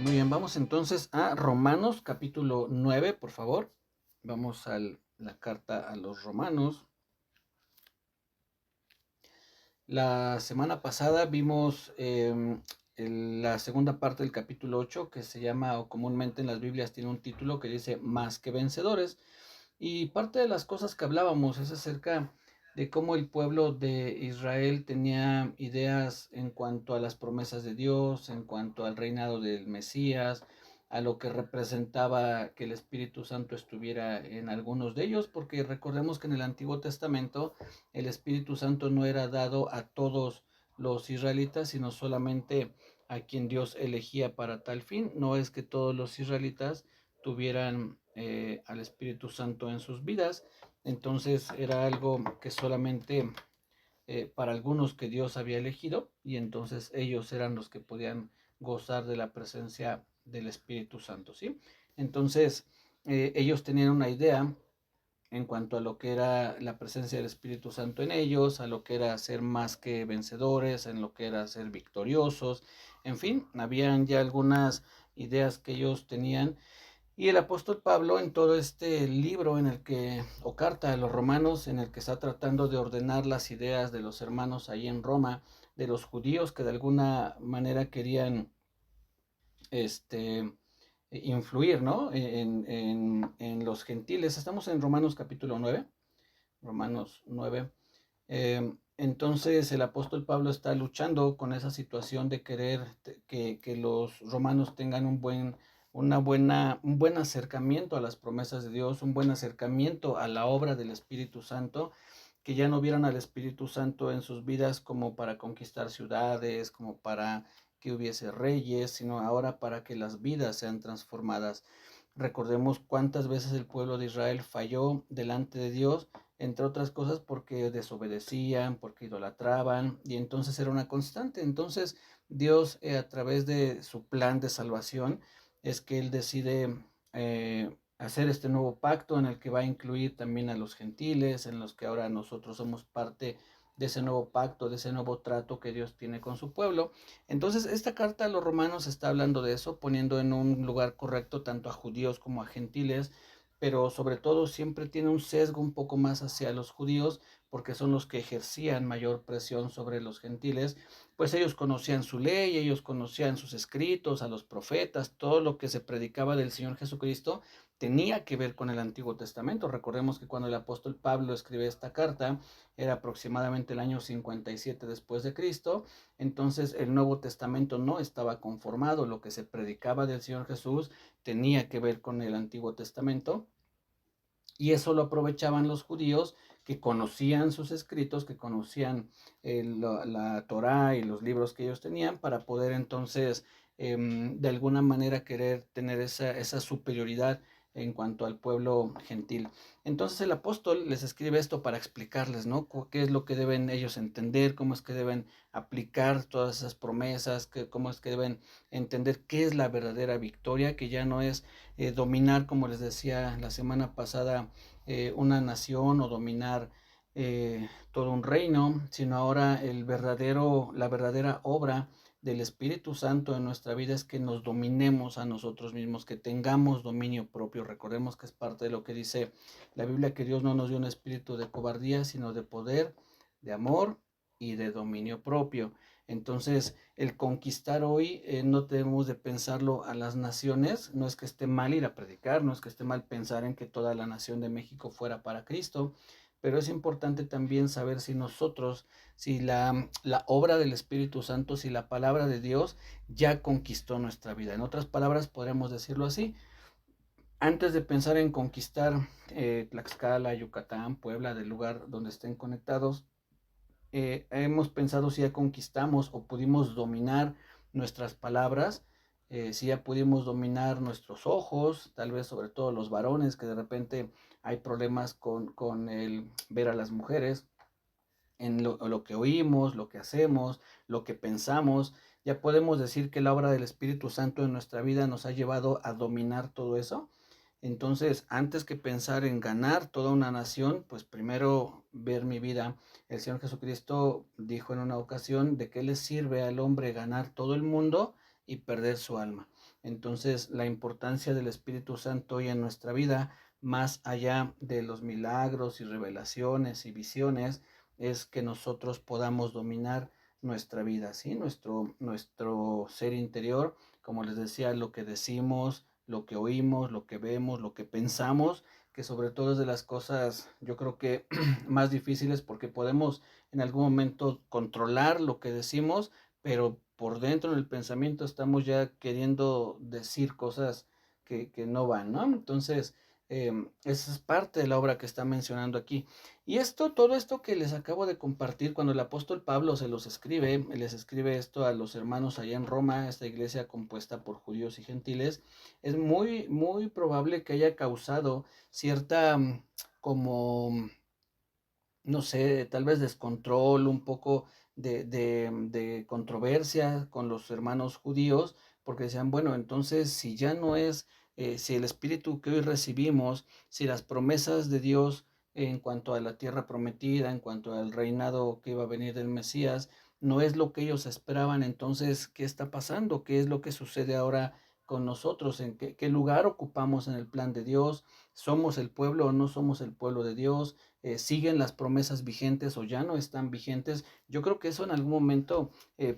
Muy bien, vamos entonces a Romanos capítulo 9, por favor. Vamos a la carta a los Romanos. La semana pasada vimos la segunda parte del capítulo 8, que se llama, o comúnmente en las Biblias tiene un título que dice Más que vencedores. Y parte de las cosas que hablábamos es acerca de cómo el pueblo de Israel tenía ideas en cuanto a las promesas de Dios, en cuanto al reinado del Mesías, a lo que representaba que el Espíritu Santo estuviera en algunos de ellos, porque recordemos que en el Antiguo Testamento el Espíritu Santo no era dado a todos los israelitas, sino solamente a quien Dios elegía para tal fin. No es que todos los israelitas tuvieran al Espíritu Santo en sus vidas. Entonces era algo que solamente para algunos que Dios había elegido, y entonces ellos eran los que podían gozar de la presencia del Espíritu Santo, ¿sí? Entonces ellos tenían una idea en cuanto a lo que era la presencia del Espíritu Santo en ellos, a lo que era ser más que vencedores, en lo que era ser victoriosos, en fin, habían ya algunas ideas que ellos tenían. Y el apóstol Pablo, en todo este libro en el que, o carta a los romanos, en el que está tratando de ordenar las ideas de los hermanos ahí en Roma, de los judíos que de alguna manera querían influir, ¿no? En los gentiles. Estamos en Romanos capítulo 9, Romanos 9. Entonces el apóstol Pablo está luchando con esa situación de querer que los romanos tengan un buen acercamiento a las promesas de Dios, un buen acercamiento a la obra del Espíritu Santo, que ya no vieran al Espíritu Santo en sus vidas como para conquistar ciudades, como para que hubiese reyes, sino ahora para que las vidas sean transformadas. Recordemos cuántas veces el pueblo de Israel falló delante de Dios, entre otras cosas porque desobedecían, porque idolatraban, y entonces era una constante. Entonces Dios, a través de su plan de salvación, es que Él decide hacer este nuevo pacto en el que va a incluir también a los gentiles, en los que ahora nosotros somos parte de ese nuevo pacto, de ese nuevo trato que Dios tiene con su pueblo. Entonces, esta carta a los romanos está hablando de eso, poniendo en un lugar correcto tanto a judíos como a gentiles, pero sobre todo siempre tiene un sesgo un poco más hacia los judíos, porque son los que ejercían mayor presión sobre los gentiles, pues ellos conocían su ley, ellos conocían sus escritos, a los profetas, todo lo que se predicaba del Señor Jesucristo tenía que ver con el Antiguo Testamento. Recordemos que cuando el apóstol Pablo escribe esta carta, era aproximadamente el año 57 después de Cristo, entonces el Nuevo Testamento no estaba conformado, lo que se predicaba del Señor Jesús tenía que ver con el Antiguo Testamento, y eso lo aprovechaban los judíos que conocían sus escritos, que conocían la Torá y los libros que ellos tenían para poder entonces de alguna manera querer tener esa superioridad en cuanto al pueblo gentil. Entonces el apóstol les escribe esto para explicarles, ¿no? ¿Qué es lo que deben ellos entender? ¿Cómo es que deben aplicar todas esas promesas? ¿Cómo es que deben entender qué es la verdadera victoria? Que ya no es dominar, como les decía la semana pasada, una nación o dominar todo un reino, sino ahora la verdadera obra del Espíritu Santo en nuestra vida es que nos dominemos a nosotros mismos, que tengamos dominio propio. Recordemos que es parte de lo que dice la Biblia, que Dios no nos dio un espíritu de cobardía, sino de poder, de amor y de dominio propio. Entonces, el conquistar hoy no debemos de pensarlo a las naciones, no es que esté mal ir a predicar, no es que esté mal pensar en que toda la nación de México fuera para Cristo, pero es importante también saber si nosotros, si la obra del Espíritu Santo, si la palabra de Dios ya conquistó nuestra vida. En otras palabras, podremos decirlo así, antes de pensar en conquistar Tlaxcala, Yucatán, Puebla, del lugar donde estén conectados, hemos pensado si ya conquistamos o pudimos dominar nuestras palabras, si ya pudimos dominar nuestros ojos, tal vez sobre todo los varones, que de repente hay problemas con el ver a las mujeres, en lo que oímos, lo que hacemos, lo que pensamos. Ya podemos decir que la obra del Espíritu Santo en nuestra vida nos ha llevado a dominar todo eso. Entonces, antes que pensar en ganar toda una nación, pues primero ver mi vida. El Señor Jesucristo dijo en una ocasión de qué le sirve al hombre ganar todo el mundo y perder su alma. Entonces, la importancia del Espíritu Santo hoy en nuestra vida, más allá de los milagros y revelaciones y visiones, es que nosotros podamos dominar nuestra vida, ¿sí? Nuestro ser interior, como les decía, lo que decimos, lo que oímos, lo que vemos, lo que pensamos, que sobre todo es de las cosas, yo creo que más difíciles, porque podemos en algún momento controlar lo que decimos, pero por dentro en el pensamiento estamos ya queriendo decir cosas que no van, ¿no? Entonces, esa es parte de la obra que está mencionando aquí. Y todo esto que les acabo de compartir, cuando el apóstol Pablo se los escribe, les escribe esto a los hermanos allá en Roma, esta iglesia compuesta por judíos y gentiles, es muy, muy probable que haya causado cierta como, no sé, tal vez descontrol, un poco de controversia con los hermanos judíos, porque decían, bueno, entonces si ya no es, si el espíritu que hoy recibimos, si las promesas de Dios en cuanto a la tierra prometida, en cuanto al reinado que iba a venir del Mesías, no es lo que ellos esperaban, entonces, ¿qué está pasando? ¿Qué es lo que sucede ahora con nosotros? ¿En qué lugar ocupamos en el plan de Dios? ¿Somos el pueblo o no somos el pueblo de Dios? ¿Siguen las promesas vigentes o ya no están vigentes? Yo creo que eso en algún momento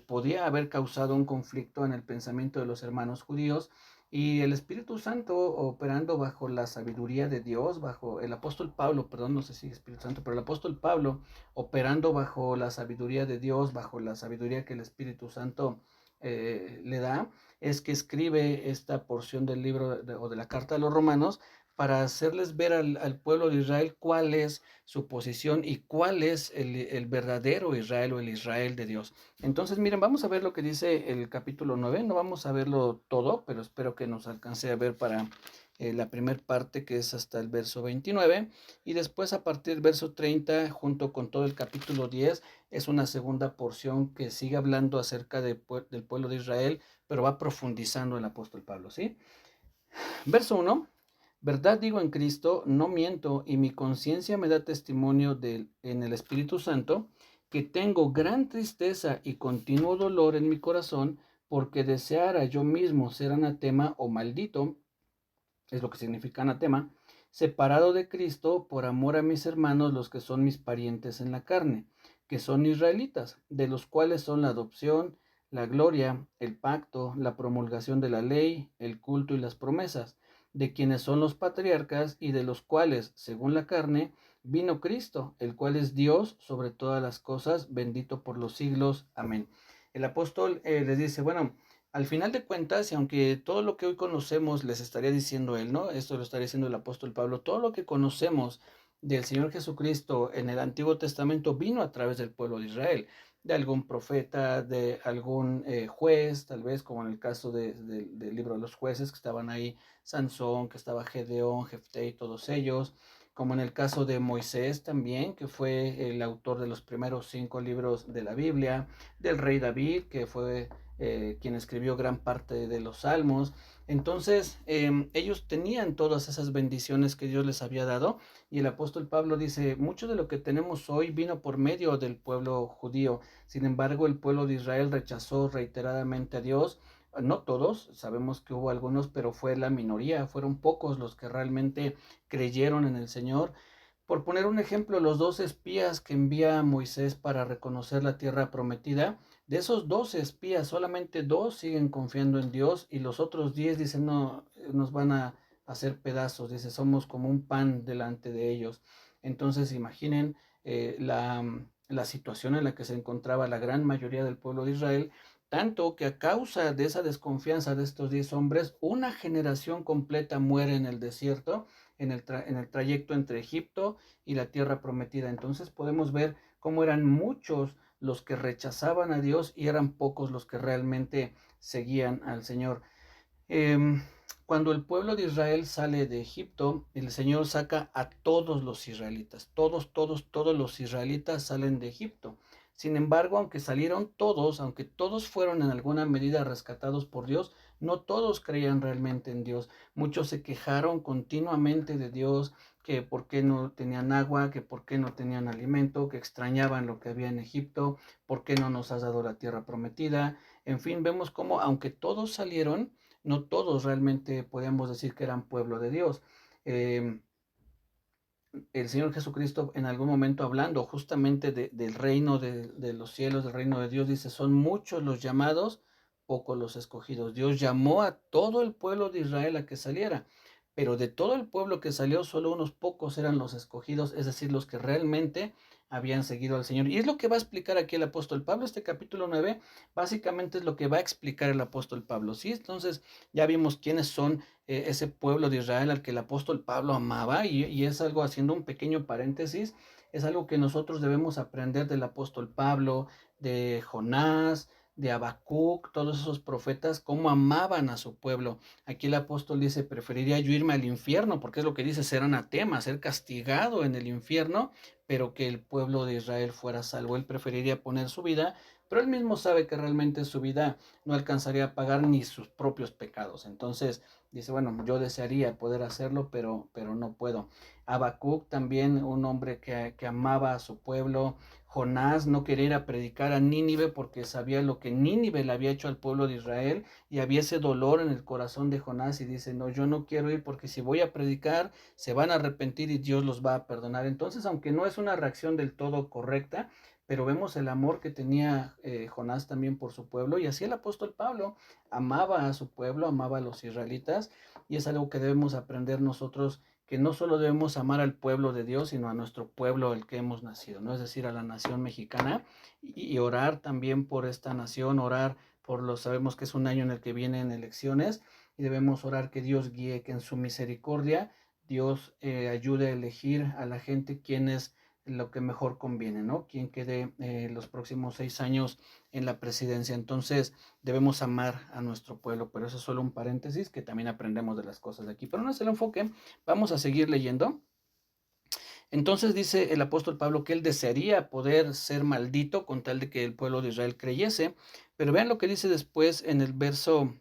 podía haber causado un conflicto en el pensamiento de los hermanos judíos, y el Espíritu Santo operando bajo la sabiduría de Dios, bajo el apóstol Pablo, perdón, no sé si Espíritu Santo, pero el apóstol Pablo operando bajo la sabiduría de Dios, bajo la sabiduría que el Espíritu Santo le da, es que escribe esta porción del libro o de la carta de los Romanos, para hacerles ver al pueblo de Israel cuál es su posición y cuál es el verdadero Israel o el Israel de Dios. Entonces, miren, vamos a ver lo que dice el capítulo 9. No vamos a verlo todo, pero espero que nos alcance a ver para la primera parte, que es hasta el verso 29. Y después, a partir del verso 30, junto con todo el capítulo 10, es una segunda porción que sigue hablando acerca del pueblo de Israel, pero va profundizando el apóstol Pablo, ¿sí? Verso 1. Verdad digo en Cristo, no miento, y mi conciencia me da testimonio en el Espíritu Santo, que tengo gran tristeza y continuo dolor en mi corazón, porque deseara yo mismo ser anatema o maldito, es lo que significa anatema, separado de Cristo por amor a mis hermanos, los que son mis parientes en la carne, que son israelitas, de los cuales son la adopción, la gloria, el pacto, la promulgación de la ley, el culto y las promesas, de quienes son los patriarcas y de los cuales, según la carne, vino Cristo, el cual es Dios sobre todas las cosas, bendito por los siglos. Amén. El apóstol les dice, bueno, al final de cuentas, y aunque todo lo que hoy conocemos, les estaría diciendo él, ¿no? Esto lo estaría diciendo el apóstol Pablo, todo lo que conocemos del Señor Jesucristo en el Antiguo Testamento vino a través del pueblo de Israel, de algún profeta, de algún juez, tal vez como en el caso del libro de los jueces, que estaban ahí Sansón, que estaba Gedeón, Jefté y todos ellos, como en el caso de Moisés también, que fue el autor de los primeros 5 libros de la Biblia, del rey David, que fue quien escribió gran parte de los salmos. Entonces, ellos tenían todas esas bendiciones que Dios les había dado, y el apóstol Pablo dice, mucho de lo que tenemos hoy vino por medio del pueblo judío. Sin embargo, el pueblo de Israel rechazó reiteradamente a Dios. No todos, sabemos que hubo algunos, pero fue la minoría, fueron pocos los que realmente creyeron en el Señor. Por poner un ejemplo, los 2 espías que envía Moisés para reconocer la tierra prometida, de esos 12 espías, solamente 2 siguen confiando en Dios, y los otros 10 dicen, no, nos van a hacer pedazos, dice, somos como un pan delante de ellos. Entonces imaginen la situación en la que se encontraba la gran mayoría del pueblo de Israel, tanto que a causa de esa desconfianza de estos 10 hombres, una generación completa muere en el desierto, en el trayecto entre Egipto y la tierra prometida. Entonces podemos ver cómo eran muchos los que rechazaban a Dios y eran pocos los que realmente seguían al Señor. Cuando el pueblo de Israel sale de Egipto, el Señor saca a todos los israelitas. Todos los israelitas salen de Egipto. Sin embargo, aunque salieron todos, aunque todos fueron en alguna medida rescatados por Dios, no todos creían realmente en Dios. Muchos se quejaron continuamente de Dios, que por qué no tenían agua, que por qué no tenían alimento, que extrañaban lo que había en Egipto, por qué no nos has dado la tierra prometida. En fin, vemos cómo, aunque todos salieron, no todos realmente podemos decir que eran pueblo de Dios. Eh, el Señor Jesucristo en algún momento hablando justamente del reino de los cielos, del reino de Dios, dice, son muchos los llamados, pocos los escogidos. Dios llamó a todo el pueblo de Israel a que saliera, pero de todo el pueblo que salió, solo unos pocos eran los escogidos, es decir, los que realmente habían seguido al Señor. Y es lo que va a explicar aquí el apóstol Pablo. Este capítulo 9 básicamente es lo que va a explicar el apóstol Pablo, ¿sí? Entonces ya vimos quiénes son ese pueblo de Israel al que el apóstol Pablo amaba, y es algo, haciendo un pequeño paréntesis, es algo que nosotros debemos aprender del apóstol Pablo, de Jonás, de Habacuc, todos esos profetas, cómo amaban a su pueblo. Aquí el apóstol dice, preferiría yo irme al infierno, porque es lo que dice, ser anatema, ser castigado en el infierno, pero que el pueblo de Israel fuera salvo. Él preferiría poner su vida, pero él mismo sabe que realmente su vida no alcanzaría a pagar ni sus propios pecados. Entonces dice, bueno, yo desearía poder hacerlo, pero no puedo. Habacuc también, un hombre que amaba a su pueblo. Jonás no quería ir a predicar a Nínive porque sabía lo que Nínive le había hecho al pueblo de Israel, y había ese dolor en el corazón de Jonás, y dice, no, yo no quiero ir porque si voy a predicar se van a arrepentir y Dios los va a perdonar. Entonces, aunque no es una reacción del todo correcta, pero vemos el amor que tenía Jonás también por su pueblo, y así el apóstol Pablo amaba a su pueblo, amaba a los israelitas, y es algo que debemos aprender nosotros, que no solo debemos amar al pueblo de Dios, sino a nuestro pueblo, el que hemos nacido, ¿no? Es decir, a la nación mexicana, y orar también por esta nación, orar por los, sabemos que es un año en el que vienen elecciones, y debemos orar que Dios guíe, que en su misericordia Dios ayude a elegir a la gente quienes lo que mejor conviene, ¿no? Quien quede los próximos 6 años en la presidencia. Entonces debemos amar a nuestro pueblo, pero eso es solo un paréntesis que también aprendemos de las cosas de aquí. Pero no es el enfoque, vamos a seguir leyendo. Entonces dice el apóstol Pablo que él desearía poder ser maldito con tal de que el pueblo de Israel creyese, pero vean lo que dice después en el verso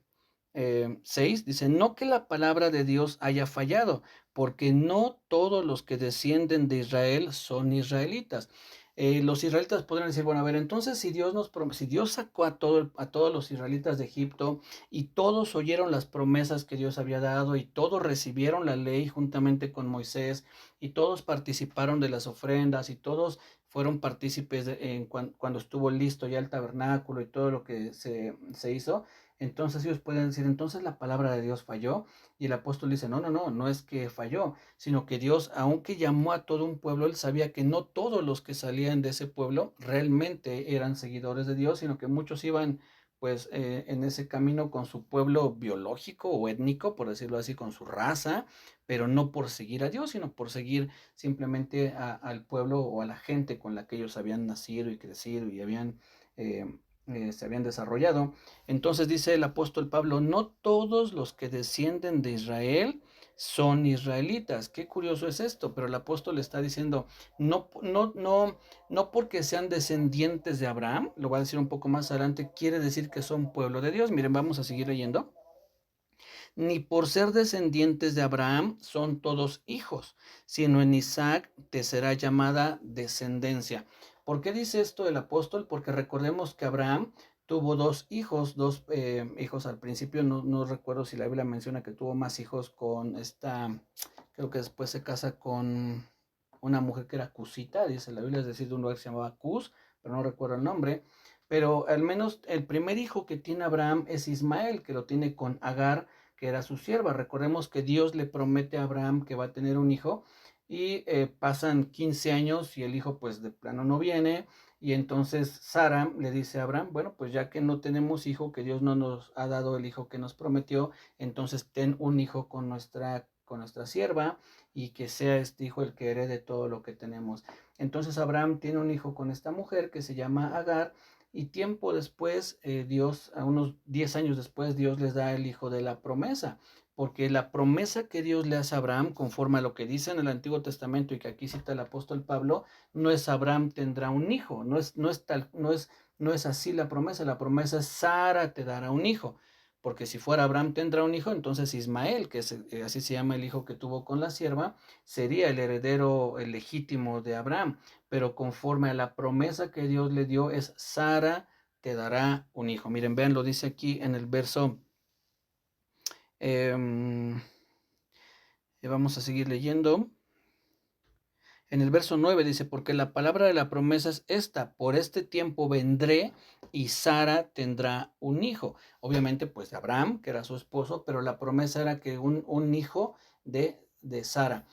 6, dice, no que la palabra de Dios haya fallado, porque no todos los que descienden de Israel son israelitas. Los israelitas podrían decir, bueno, a ver, entonces si Dios sacó a todos los israelitas de Egipto, y todos oyeron las promesas que Dios había dado, y todos recibieron la ley juntamente con Moisés, y todos participaron de las ofrendas, y todos fueron partícipes cuando estuvo listo ya el tabernáculo y todo lo que se hizo, entonces ellos pueden decir, entonces la palabra de Dios falló. Y el apóstol dice, no, no, no, no es que falló, sino que Dios, aunque llamó a todo un pueblo, él sabía que no todos los que salían de ese pueblo realmente eran seguidores de Dios, sino que muchos iban pues en ese camino con su pueblo biológico o étnico, por decirlo así, con su raza, pero no por seguir a Dios, sino por seguir simplemente al pueblo o a la gente con la que ellos habían nacido y crecido y eh, se habían desarrollado. Entonces dice el apóstol Pablo, no todos los que descienden de Israel son israelitas. Qué curioso es esto, pero el apóstol está diciendo, no, no, no, no porque sean descendientes de Abraham, lo va a decir un poco más adelante, quiere decir que son pueblo de Dios. Miren, vamos a seguir leyendo. Ni por ser descendientes de Abraham son todos hijos, sino en Isaac te será llamada descendencia. ¿Por qué dice esto el apóstol? Porque recordemos que Abraham tuvo dos hijos al principio. No recuerdo si la Biblia menciona que tuvo más hijos con esta, creo que después se casa con una mujer que era Cusita, dice la Biblia, es decir, de un lugar que se llamaba Cus, pero no recuerdo el nombre. Pero al menos el primer hijo que tiene Abraham es Ismael, que lo tiene con Agar, que era su sierva. Recordemos que Dios le promete a Abraham que va a tener un hijo, y pasan 15 años y el hijo pues de plano no viene, y entonces Sara le dice a Abraham, bueno, pues ya que no tenemos hijo, que Dios no nos ha dado el hijo que nos prometió, entonces ten un hijo con nuestra sierva, y que sea este hijo el que herede todo lo que tenemos. Entonces Abraham tiene un hijo con esta mujer que se llama Agar, y tiempo después, Dios, a unos 10 años después, Dios les da el hijo de la promesa, porque la promesa que Dios le hace a Abraham, conforme a lo que dice en el Antiguo Testamento y que aquí cita el apóstol Pablo, no es Abraham tendrá un hijo, no es así la promesa es Sara te dará un hijo, porque si fuera Abraham tendrá un hijo, entonces Ismael, que es, así se llama el hijo que tuvo con la sierva, sería el heredero el legítimo de Abraham, pero conforme a la promesa que Dios le dio es Sara te dará un hijo. Miren, vean, lo dice aquí en el verso Em, Vamos a seguir leyendo. En el verso 9 dice, porque la palabra de la promesa es esta, por este tiempo vendré y Sara tendrá un hijo. Obviamente, pues Abraham, que era su esposo, pero la promesa era que un hijo de Sara.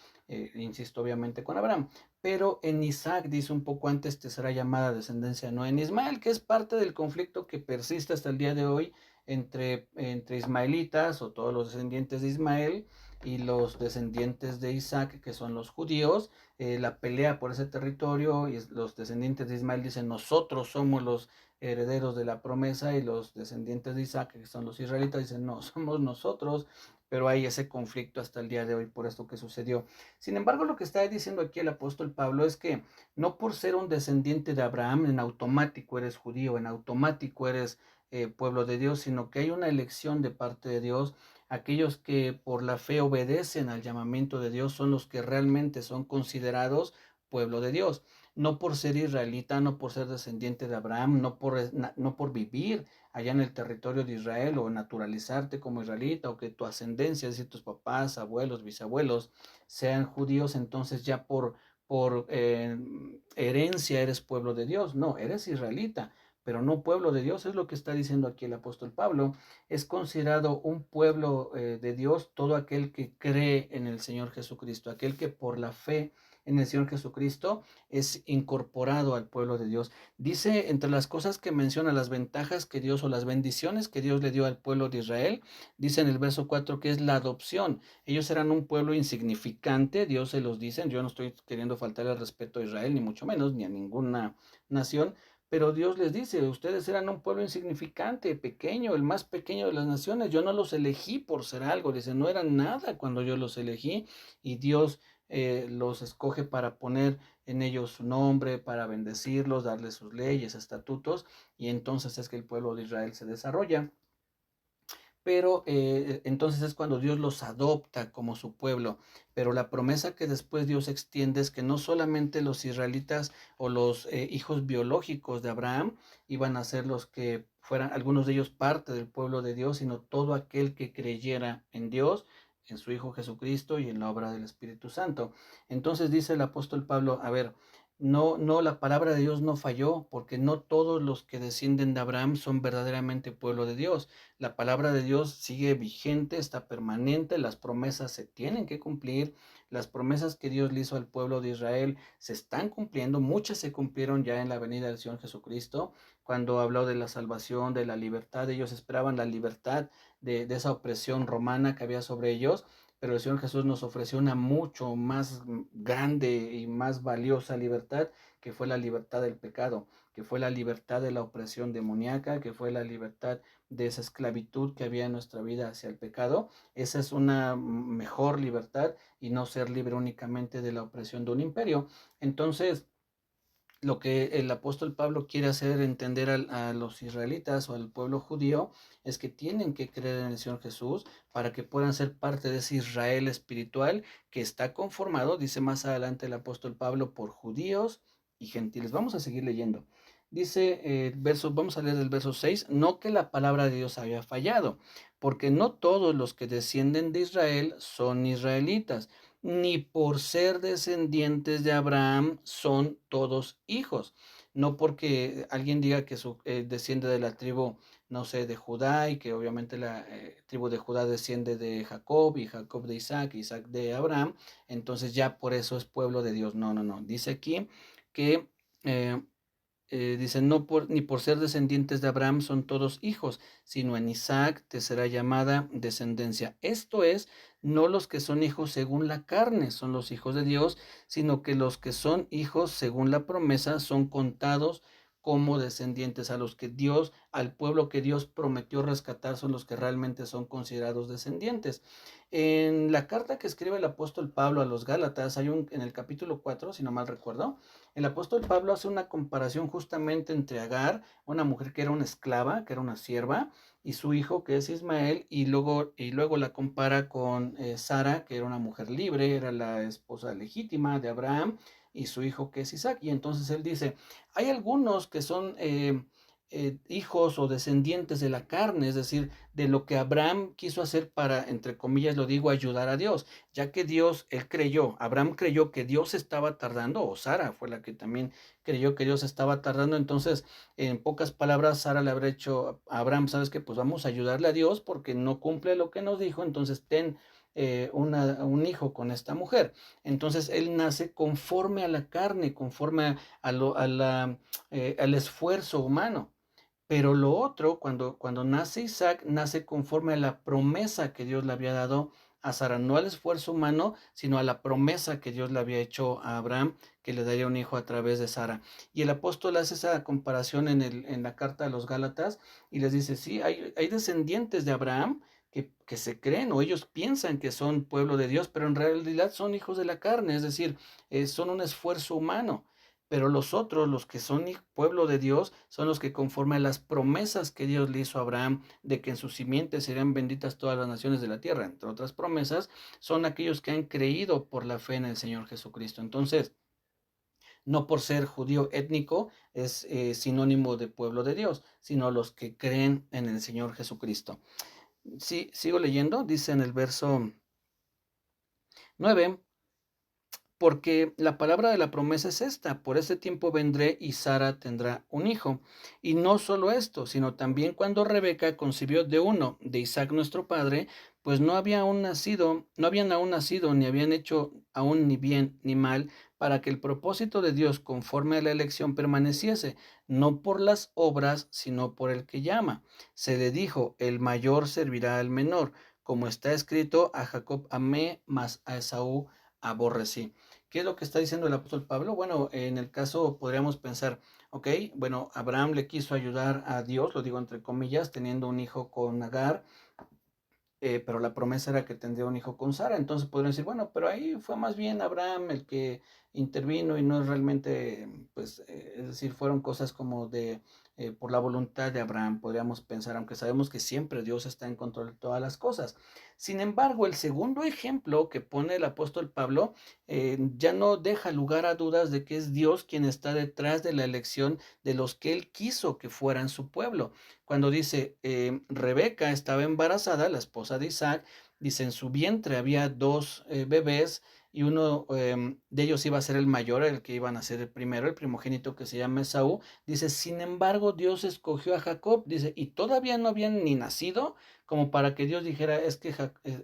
Insisto, obviamente, con Abraham. Pero en Isaac, dice un poco antes, te será llamada descendencia, no en Ismael, que es parte del conflicto que persiste hasta el día de hoy entre ismaelitas o todos los descendientes de Ismael y los descendientes de Isaac, que son los judíos. La pelea por ese territorio, y los descendientes de Ismael dicen, nosotros somos los herederos de la promesa, y los descendientes de Isaac, que son los israelitas, dicen, no, somos nosotros. Pero hay ese conflicto hasta el día de hoy por esto que sucedió. Sin embargo, lo que está diciendo aquí el apóstol Pablo es que no por ser un descendiente de Abraham en automático eres judío, en automático eres pueblo de Dios, sino que hay una elección de parte de Dios. Aquellos que por la fe obedecen al llamamiento de Dios son los que realmente son considerados pueblo de Dios. No por ser israelita, no por ser descendiente de Abraham, no por vivir allá en el territorio de Israel o naturalizarte como israelita, o que tu ascendencia, es decir, tus papás, abuelos, bisabuelos, sean judíos, entonces ya por herencia eres pueblo de Dios. No, eres israelita, pero no pueblo de Dios. Es lo que está diciendo aquí el apóstol Pablo. Es considerado un pueblo de Dios todo aquel que cree en el Señor Jesucristo, aquel que por la fe en el Señor Jesucristo es incorporado al pueblo de Dios. Dice, entre las cosas que menciona, las ventajas que Dios, o las bendiciones que Dios le dio al pueblo de Israel, dice en el verso 4 que es la adopción. Ellos eran un pueblo insignificante, Dios se los dice. Yo no estoy queriendo faltar el respeto a Israel, ni mucho menos, ni a ninguna nación, pero Dios les dice, ustedes eran un pueblo insignificante, pequeño, el más pequeño de las naciones. Yo no los elegí por ser algo. Dice, no eran nada cuando yo los elegí, y Dios los escoge para poner en ellos su nombre, para bendecirlos, darles sus leyes, estatutos, y entonces es que el pueblo de Israel se desarrolla. Pero entonces es cuando Dios los adopta como su pueblo. Pero la promesa que después Dios extiende es que no solamente los israelitas o los hijos biológicos de Abraham iban a ser los que fueran, algunos de ellos, parte del pueblo de Dios, sino todo aquel que creyera en Dios, en su Hijo Jesucristo y en la obra del Espíritu Santo. Entonces dice el apóstol Pablo, a ver, no, la palabra de Dios no falló, porque no todos los que descienden de Abraham son verdaderamente pueblo de Dios. La palabra de Dios sigue vigente, está permanente, las promesas se tienen que cumplir, las promesas que Dios le hizo al pueblo de Israel se están cumpliendo, muchas se cumplieron ya en la venida del Señor Jesucristo. Cuando habló de la salvación, de la libertad, ellos esperaban la libertad de esa opresión romana que había sobre ellos, pero el Señor Jesús nos ofreció una mucho más grande y más valiosa libertad, que fue la libertad del pecado, que fue la libertad de la opresión demoníaca, que fue la libertad de esa esclavitud que había en nuestra vida hacia el pecado. Esa es una mejor libertad, y no ser libre únicamente de la opresión de un imperio. Entonces, lo que el apóstol Pablo quiere hacer entender a los israelitas o al pueblo judío es que tienen que creer en el Señor Jesús para que puedan ser parte de ese Israel espiritual que está conformado, dice más adelante el apóstol Pablo, por judíos y gentiles. Vamos a seguir leyendo. Dice vamos a leer el verso 6, no que la palabra de Dios haya fallado, porque no todos los que descienden de Israel son israelitas, ni por ser descendientes de Abraham son todos hijos. No porque alguien diga que desciende de la tribu, no sé, de Judá, y que obviamente la tribu de Judá desciende de Jacob, y Jacob de Isaac, Isaac de Abraham, entonces ya por eso es pueblo de Dios. No, no, no. Dice aquí que eh, dicen, no ni por ser descendientes de Abraham son todos hijos, sino en Isaac te será llamada descendencia. Esto es, no los que son hijos según la carne son los hijos de Dios, sino que los que son hijos según la promesa son contados como descendientes. A los que Dios, al pueblo que Dios prometió rescatar, son los que realmente son considerados descendientes. En la carta que escribe el apóstol Pablo a los Gálatas, en el capítulo 4, si no mal recuerdo, el apóstol Pablo hace una comparación justamente entre Agar, una mujer que era una esclava, que era una sierva, y su hijo, que es Ismael, y luego la compara con Sara, que era una mujer libre, era la esposa legítima de Abraham, y su hijo, que es Isaac. Y entonces él dice, hay algunos que son hijos o descendientes de la carne, es decir, de lo que Abraham quiso hacer para, entre comillas lo digo, ayudar a Dios, ya que Abraham creyó que Dios estaba tardando, o Sara fue la que también creyó que Dios estaba tardando. Entonces, en pocas palabras, Sara le habrá dicho a Abraham, ¿sabes qué? Pues vamos a ayudarle a Dios porque no cumple lo que nos dijo, entonces ten un hijo con esta mujer. Entonces él nace conforme a la carne, conforme al esfuerzo humano. Pero lo otro, cuando nace Isaac, nace conforme a la promesa que Dios le había dado a Sara, no al esfuerzo humano, sino a la promesa que Dios le había hecho a Abraham, que le daría un hijo a través de Sara. Y el apóstol hace esa comparación en la carta de los Gálatas y les dice, sí, hay descendientes de Abraham que se creen o ellos piensan que son pueblo de Dios, pero en realidad son hijos de la carne, es decir, son un esfuerzo humano. Pero los otros, los que son pueblo de Dios, son los que conforme a las promesas que Dios le hizo a Abraham, de que en sus simientes serían benditas todas las naciones de la tierra, entre otras promesas, son aquellos que han creído por la fe en el Señor Jesucristo. Entonces, no por ser judío étnico es sinónimo de pueblo de Dios, sino los que creen en el Señor Jesucristo. Sí, sigo leyendo, dice en el verso 9, porque la palabra de la promesa es esta: por ese tiempo vendré y Sara tendrá un hijo. Y no solo esto, sino también cuando Rebeca concibió de uno, de Isaac nuestro padre, pues no habían aún nacido, ni habían hecho aún ni bien ni mal, para que el propósito de Dios conforme a la elección permaneciese, no por las obras, sino por el que llama. Se le dijo, el mayor servirá al menor, como está escrito, a Jacob amé, mas a Esaú aborrecí. ¿Qué es lo que está diciendo el apóstol Pablo? Bueno, en el caso podríamos pensar, ok, bueno, Abraham le quiso ayudar a Dios, lo digo entre comillas, teniendo un hijo con Agar, pero la promesa era que tendría un hijo con Sara. Entonces podrían decir, bueno, pero ahí fue más bien Abraham el que intervino y no es realmente, pues, es decir, fueron cosas como por la voluntad de Abraham, podríamos pensar, aunque sabemos que siempre Dios está en control de todas las cosas. Sin embargo, el segundo ejemplo que pone el apóstol Pablo ya no deja lugar a dudas de que es Dios quien está detrás de la elección de los que él quiso que fueran su pueblo. Cuando dice, Rebeca estaba embarazada, la esposa de Isaac, dice, en su vientre había dos bebés y uno de ellos iba a ser el mayor, el que iba a nacer el primero, el primogénito que se llama Esaú. Dice, sin embargo, Dios escogió a Jacob, dice, y todavía no habían ni nacido como para que Dios dijera, es que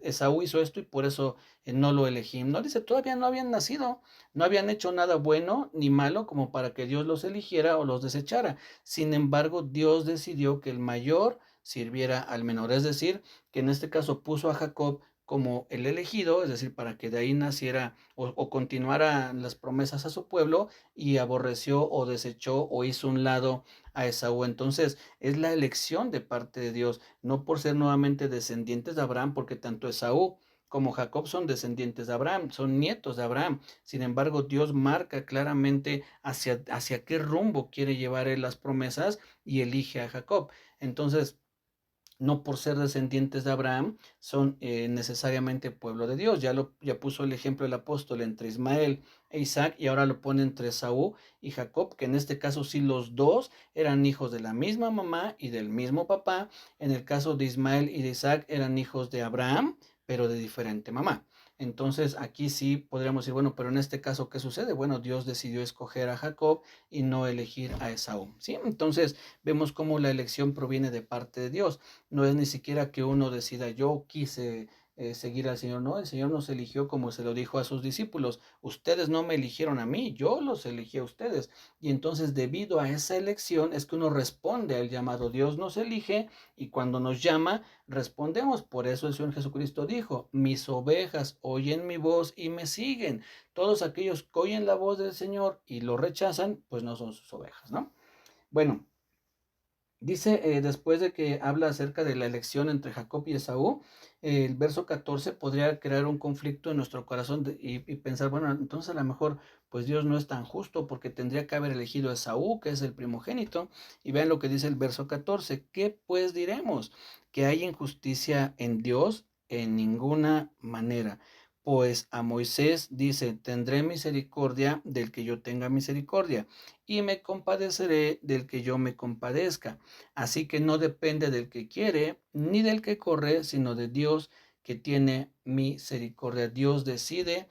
Esaú hizo esto y por eso no lo elegí. No, dice, todavía no habían nacido, no habían hecho nada bueno ni malo como para que Dios los eligiera o los desechara. Sin embargo, Dios decidió que el mayor sirviera al menor, es decir, que en este caso puso a Jacob como el elegido, es decir, para que de ahí naciera o continuara las promesas a su pueblo, y aborreció o desechó o hizo un lado a Esaú. Entonces, es la elección de parte de Dios, no por ser nuevamente descendientes de Abraham, porque tanto Esaú como Jacob son descendientes de Abraham, son nietos de Abraham. Sin embargo, Dios marca claramente hacia qué rumbo quiere llevar él las promesas y elige a Jacob. Entonces, no por ser descendientes de Abraham son necesariamente pueblo de Dios. Ya puso el ejemplo el apóstol entre Ismael e Isaac, y ahora lo pone entre Esaú y Jacob, que en este caso sí los dos eran hijos de la misma mamá y del mismo papá. En el caso de Ismael y de Isaac eran hijos de Abraham, pero de diferente mamá. Entonces aquí sí podríamos decir, bueno, pero en este caso, ¿qué sucede? Bueno, Dios decidió escoger a Jacob y no elegir a Esaú, ¿sí? Entonces vemos cómo la elección proviene de parte de Dios. No es ni siquiera que uno decida, yo quise seguir al Señor. No, el Señor nos eligió como se lo dijo a sus discípulos. Ustedes no me eligieron a mí, yo los elegí a ustedes. Y entonces, debido a esa elección, es que uno responde al llamado. Dios nos elige y cuando nos llama, respondemos. Por eso el Señor Jesucristo dijo, mis ovejas oyen mi voz y me siguen. Todos aquellos que oyen la voz del Señor y lo rechazan, pues no son sus ovejas, ¿no? Bueno, dice, después de que habla acerca de la elección entre Jacob y Esaú, el verso 14 podría crear un conflicto en nuestro corazón y pensar, bueno, entonces a lo mejor pues Dios no es tan justo porque tendría que haber elegido a Esaú, que es el primogénito. Y vean lo que dice el verso 14, ¿qué pues diremos? ¿Que hay injusticia en Dios? En ninguna manera. Pues a Moisés dice, tendré misericordia del que yo tenga misericordia, y me compadeceré del que yo me compadezca. Así que no depende del que quiere, ni del que corre, sino de Dios que tiene misericordia. Dios decide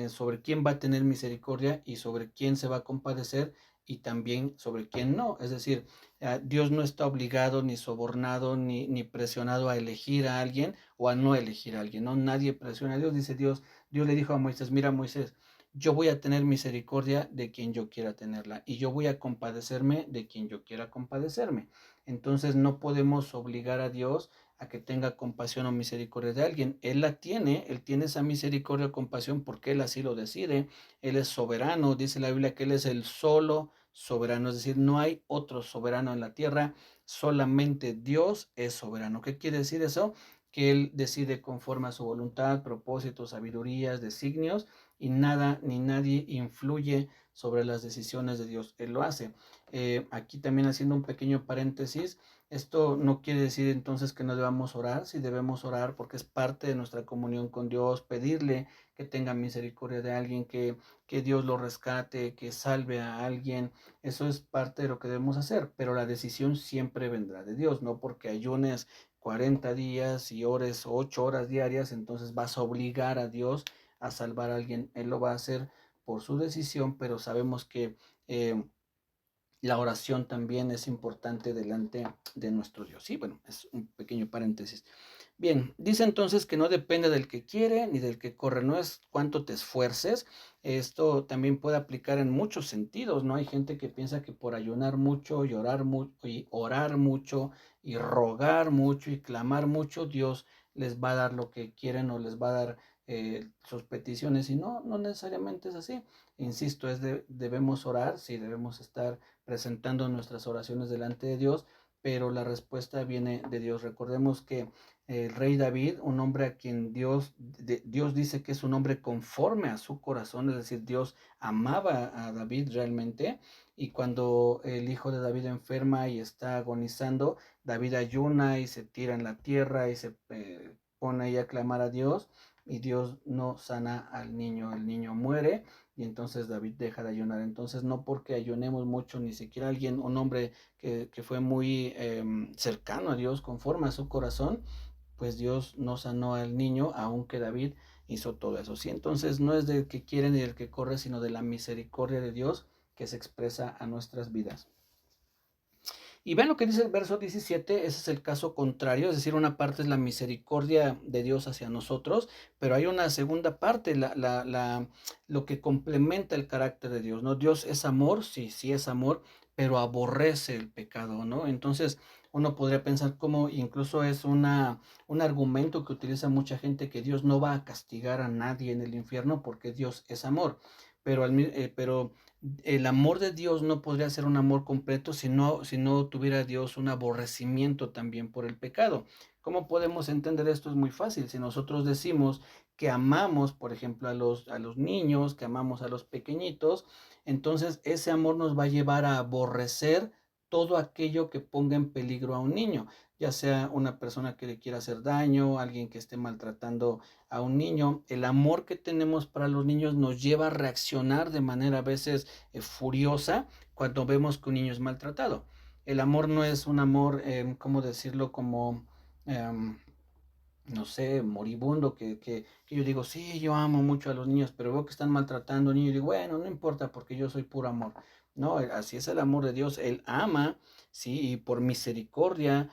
sobre quién va a tener misericordia y sobre quién se va a compadecer y también sobre quién no. Es decir, Dios no está obligado, ni sobornado, ni presionado a elegir a alguien o a no elegir a alguien, ¿no? Nadie presiona a Dios, dice Dios le dijo a Moisés, mira Moisés, yo voy a tener misericordia de quien yo quiera tenerla y yo voy a compadecerme de quien yo quiera compadecerme. Entonces no podemos obligar a Dios a que tenga compasión o misericordia de alguien. Él tiene esa misericordia o compasión porque Él así lo decide. Él es soberano, dice la Biblia que Él es el solo soberano, es decir, no hay otro soberano en la tierra, solamente Dios es soberano. ¿Qué quiere decir eso? Que Él decide conforme a su voluntad, propósitos, sabidurías, designios, y nada ni nadie influye sobre las decisiones de Dios. Él lo hace. Aquí también haciendo un pequeño paréntesis, esto no quiere decir entonces que no debamos orar, sí debemos orar porque es parte de nuestra comunión con Dios, pedirle que tenga misericordia de alguien, que Dios lo rescate, que salve a alguien, eso es parte de lo que debemos hacer, pero la decisión siempre vendrá de Dios, no porque ayunes 40 días y ores 8 horas diarias, entonces vas a obligar a Dios a salvar a alguien. Él lo va a hacer por su decisión, pero sabemos que la oración también es importante delante de nuestro Dios. Sí, bueno, es un pequeño paréntesis. Bien, dice entonces que no depende del que quiere ni del que corre, no es cuánto te esfuerces. Esto también puede aplicar en muchos sentidos, ¿no? Hay gente que piensa que por ayunar mucho y orar mucho y rogar mucho y clamar mucho, Dios les va a dar lo que quieren o les va a dar sus peticiones y no, no necesariamente es así. Insisto, debemos orar, sí, debemos estar presentando nuestras oraciones delante de Dios, pero la respuesta viene de Dios. Recordemos que el rey David, un hombre a quien Dios dice que es un hombre conforme a su corazón, es decir, Dios amaba a David realmente, y cuando el hijo de David enferma y está agonizando, David ayuna y se tira en la tierra y se pone ahí a clamar a Dios, y Dios no sana al niño, el niño muere, y entonces David deja de ayunar. Entonces no porque ayunemos mucho, ni siquiera un hombre que fue muy cercano a Dios, conforme a su corazón, pues Dios no sanó al niño, aunque David hizo todo eso. Sí, entonces no es del que quiere ni del que corre, sino de la misericordia de Dios que se expresa a nuestras vidas. Y ven lo que dice el verso 17, ese es el caso contrario, es decir, una parte es la misericordia de Dios hacia nosotros, pero hay una segunda parte, lo que complementa el carácter de Dios, ¿no? Dios es amor, sí, sí es amor, pero aborrece el pecado, ¿no? Entonces uno podría pensar como incluso es un argumento que utiliza mucha gente que Dios no va a castigar a nadie en el infierno porque Dios es amor, pero el amor de Dios no podría ser un amor completo si no tuviera Dios un aborrecimiento también por el pecado. ¿Cómo podemos entender esto? Es muy fácil. Si nosotros decimos que amamos, por ejemplo, a los niños, que amamos a los pequeñitos, entonces ese amor nos va a llevar a aborrecer todo aquello que ponga en peligro a un niño, ya sea una persona que le quiera hacer daño, alguien que esté maltratando a un niño. El amor que tenemos para los niños nos lleva a reaccionar de manera a veces furiosa cuando vemos que un niño es maltratado. El amor no es un amor, ¿cómo decirlo? Como, no sé, moribundo, que yo digo, sí, yo amo mucho a los niños, pero veo que están maltratando a un niño y digo, bueno, no importa porque yo soy puro amor. No, así es el amor de Dios. Él ama, sí, y por misericordia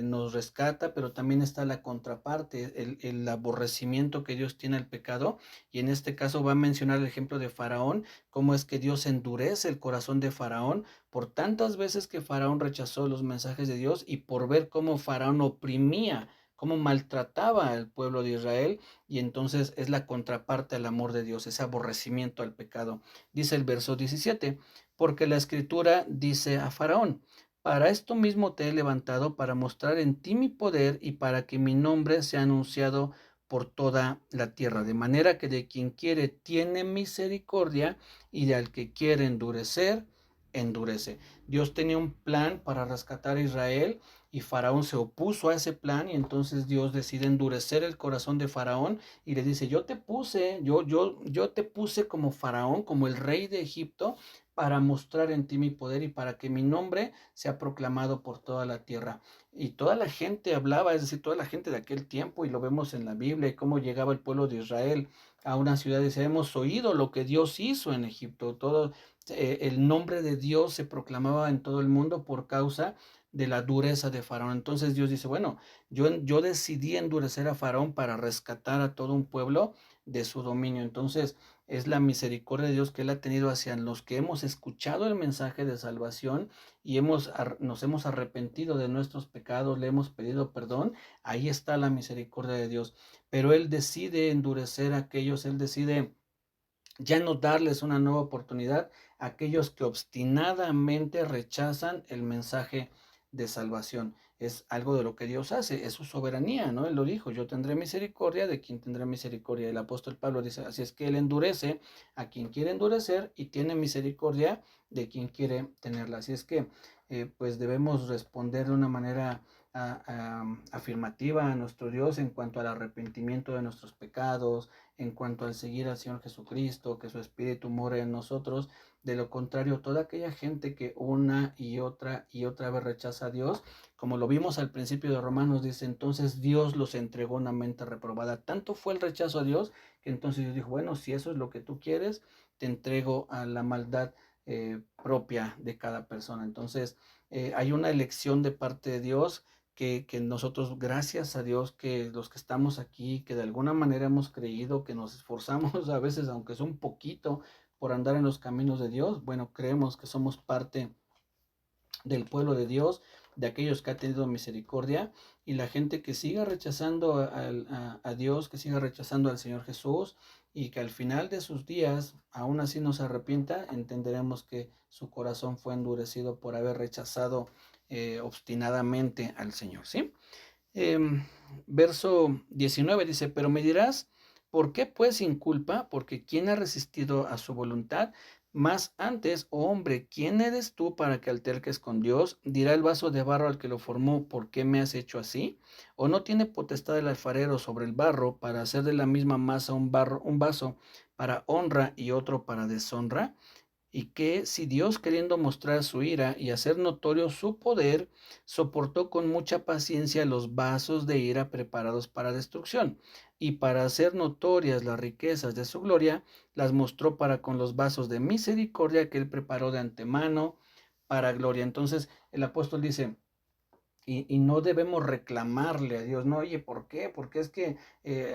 nos rescata, pero también está la contraparte, el aborrecimiento que Dios tiene al pecado. Y en este caso va a mencionar el ejemplo de Faraón, cómo es que Dios endurece el corazón de Faraón por tantas veces que Faraón rechazó los mensajes de Dios y por ver cómo Faraón oprimía, cómo maltrataba al pueblo de Israel, y entonces es la contraparte al amor de Dios, ese aborrecimiento al pecado. Dice el verso 17, porque la escritura dice a Faraón, para esto mismo te he levantado, para mostrar en ti mi poder y para que mi nombre sea anunciado por toda la tierra, de manera que de quien quiere tiene misericordia y de al que quiere endurecer, endurece. Dios tenía un plan para rescatar a Israel y Faraón se opuso a ese plan, y entonces Dios decide endurecer el corazón de Faraón y le dice, yo te puse como Faraón, como el rey de Egipto, para mostrar en ti mi poder y para que mi nombre sea proclamado por toda la tierra. Y toda la gente hablaba, es decir, toda la gente de aquel tiempo, y lo vemos en la Biblia, y cómo llegaba el pueblo de Israel a una ciudad y decía, hemos oído lo que Dios hizo en Egipto. Todo el nombre de Dios se proclamaba en todo el mundo por causa de la dureza de Faraón. Entonces Dios dice, bueno, yo decidí endurecer a Faraón para rescatar a todo un pueblo de su dominio. Entonces es la misericordia de Dios que Él ha tenido hacia los que hemos escuchado el mensaje de salvación y nos hemos arrepentido de nuestros pecados, le hemos pedido perdón. Ahí está la misericordia de Dios. Pero Él decide endurecer a aquellos, Él decide ya no darles una nueva oportunidad a aquellos que obstinadamente rechazan el mensaje de salvación. Es algo de lo que Dios hace, es su soberanía, ¿no? Él lo dijo, yo tendré misericordia de quien tendré misericordia. El apóstol Pablo dice, así es que Él endurece a quien quiere endurecer y tiene misericordia de quien quiere tenerla. Así es que pues debemos responder de una manera afirmativa a nuestro Dios en cuanto al arrepentimiento de nuestros pecados, en cuanto al seguir al Señor Jesucristo, que su Espíritu more en nosotros. De lo contrario, toda aquella gente que una y otra vez rechaza a Dios, como lo vimos al principio de Romanos, dice, entonces Dios los entregó una mente reprobada. Tanto fue el rechazo a Dios, que entonces Dios dijo, bueno, si eso es lo que tú quieres, te entrego a la maldad propia de cada persona. Entonces, hay una elección de parte de Dios que nosotros, gracias a Dios, que los que estamos aquí, que de alguna manera hemos creído, que nos esforzamos a veces, aunque sea un poquito, por andar en los caminos de Dios, bueno, creemos que somos parte del pueblo de Dios, de aquellos que ha tenido misericordia, y la gente que siga rechazando a Dios, que siga rechazando al Señor Jesús, y que al final de sus días aún así no se arrepienta, entenderemos que su corazón fue endurecido por haber rechazado obstinadamente al Señor, ¿sí? Verso 19 dice, pero me dirás, ¿por qué pues sin culpa? Porque ¿quién ha resistido a su voluntad? Más antes, oh hombre, ¿quién eres tú para que alterques con Dios? Dirá el vaso de barro al que lo formó, ¿por qué me has hecho así? ¿O no tiene potestad el alfarero sobre el barro para hacer de la misma masa un vaso para honra y otro para deshonra? Y que si Dios, queriendo mostrar su ira y hacer notorio su poder, soportó con mucha paciencia los vasos de ira preparados para destrucción, y para hacer notorias las riquezas de su gloria, las mostró para con los vasos de misericordia que él preparó de antemano para gloria. Entonces el apóstol dice, y no debemos reclamarle a Dios, no, oye, ¿por qué? Porque es que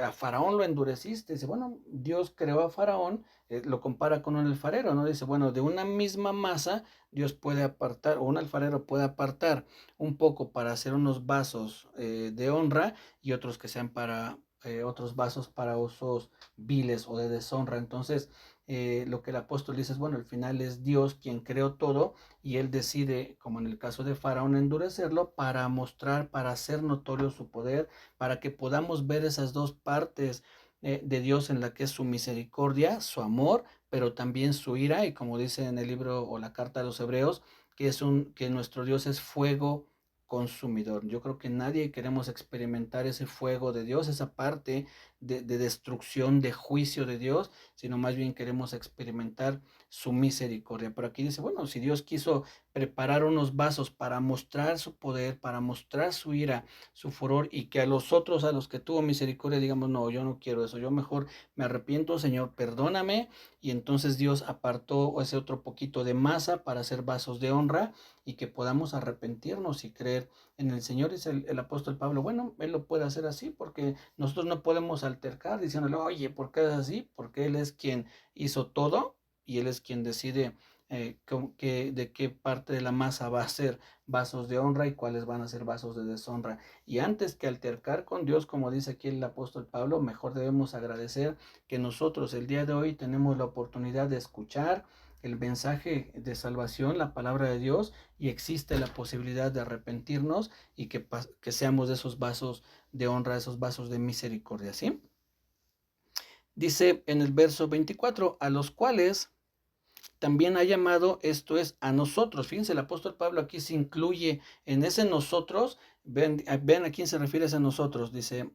a Faraón lo endureciste. Dice, bueno, Dios creó a Faraón, lo compara con un alfarero, ¿no? Dice, bueno, de una misma masa Dios puede apartar, o un alfarero puede apartar un poco para hacer unos vasos de honra y otros que sean para otros vasos para usos viles o de deshonra. Entonces, lo que el apóstol dice es, bueno, al final es Dios quien creó todo y él decide, como en el caso de Faraón, endurecerlo para mostrar, para hacer notorio su poder, para que podamos ver esas dos partes de Dios en la que es su misericordia, su amor, pero también su ira, y como dice en el libro o la carta de los Hebreos, que nuestro Dios es fuego consumidor. Yo creo que nadie queremos experimentar ese fuego de Dios, esa parte de destrucción, de juicio de Dios, sino más bien queremos experimentar su misericordia. Pero aquí dice, bueno, si Dios quiso preparar unos vasos para mostrar su poder, para mostrar su ira, su furor, y que a los otros, a los que tuvo misericordia, digamos, no, yo no quiero eso, yo mejor me arrepiento, Señor, perdóname, y entonces Dios apartó ese otro poquito de masa para hacer vasos de honra y que podamos arrepentirnos y creer en el Señor. Dice el apóstol Pablo, bueno, Él lo puede hacer así porque nosotros no podemos altercar diciéndole, oye, ¿por qué es así? Porque Él es quien hizo todo y Él es quien decide de qué parte de la masa va a ser vasos de honra y cuáles van a ser vasos de deshonra. Y antes que altercar con Dios, como dice aquí el apóstol Pablo, mejor debemos agradecer que nosotros el día de hoy tenemos la oportunidad de escuchar el mensaje de salvación, la palabra de Dios, y existe la posibilidad de arrepentirnos y que seamos de esos vasos de honra, esos vasos de misericordia, ¿sí? Dice en el verso 24, a los cuales también ha llamado, esto es, a nosotros. Fíjense, el apóstol Pablo aquí se incluye en ese nosotros. Ven a quién se refiere ese nosotros. Dice,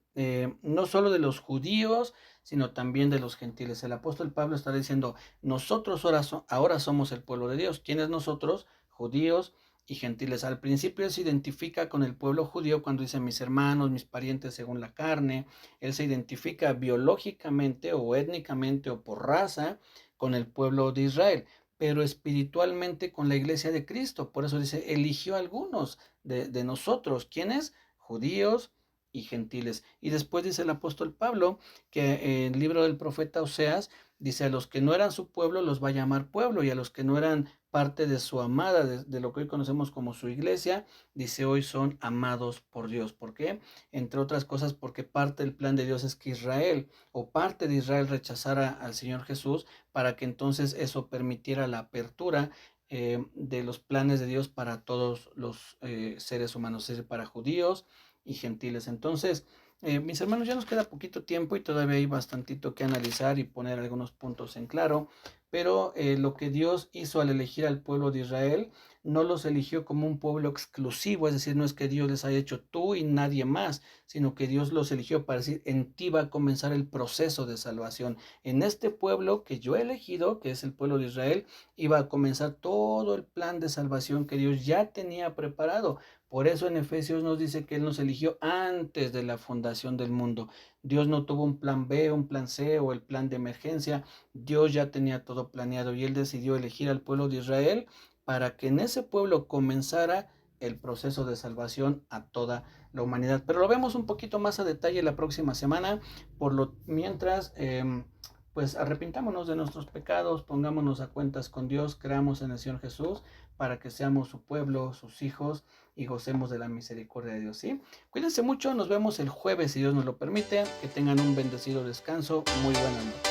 no solo de los judíos, sino también de los gentiles. El apóstol Pablo está diciendo, nosotros ahora somos el pueblo de Dios. ¿Quiénes nosotros? Judíos y gentiles. Al principio él se identifica con el pueblo judío cuando dice mis hermanos, mis parientes según la carne. Él se identifica biológicamente o étnicamente o por raza con el pueblo de Israel, pero espiritualmente con la iglesia de Cristo. Por eso dice, eligió a algunos de nosotros. ¿Quiénes? Judíos y gentiles. Y después dice el apóstol Pablo que en el libro del profeta Oseas dice, a los que no eran su pueblo los va a llamar pueblo, y a los que no eran parte de su amada, de lo que hoy conocemos como su iglesia, dice, hoy son amados por Dios. ¿Por qué? Entre otras cosas porque parte del plan de Dios es que Israel o parte de Israel rechazara al Señor Jesús, para que entonces eso permitiera la apertura de los planes de Dios para todos los seres humanos, es decir, para judíos y gentiles. Entonces, mis hermanos, ya nos queda poquito tiempo y todavía hay bastantito que analizar y poner algunos puntos en claro, pero lo que Dios hizo al elegir al pueblo de Israel, no los eligió como un pueblo exclusivo, es decir, no es que Dios les haya hecho tú y nadie más, sino que Dios los eligió para decir, en ti va a comenzar el proceso de salvación. En este pueblo que yo he elegido, que es el pueblo de Israel, iba a comenzar todo el plan de salvación que Dios ya tenía preparado. Por eso en Efesios nos dice que Él nos eligió antes de la fundación del mundo. Dios no tuvo un plan B, un plan C o el plan de emergencia. Dios ya tenía todo planeado y Él decidió elegir al pueblo de Israel para que en ese pueblo comenzara el proceso de salvación a toda la humanidad. Pero lo vemos un poquito más a detalle la próxima semana. Por lo mientras, pues arrepintámonos de nuestros pecados, pongámonos a cuentas con Dios, creamos en el Señor Jesús para que seamos su pueblo, sus hijos y gocemos de la misericordia de Dios, ¿sí? Cuídense mucho, nos vemos el jueves si Dios nos lo permite, que tengan un bendecido descanso, muy buenas noches.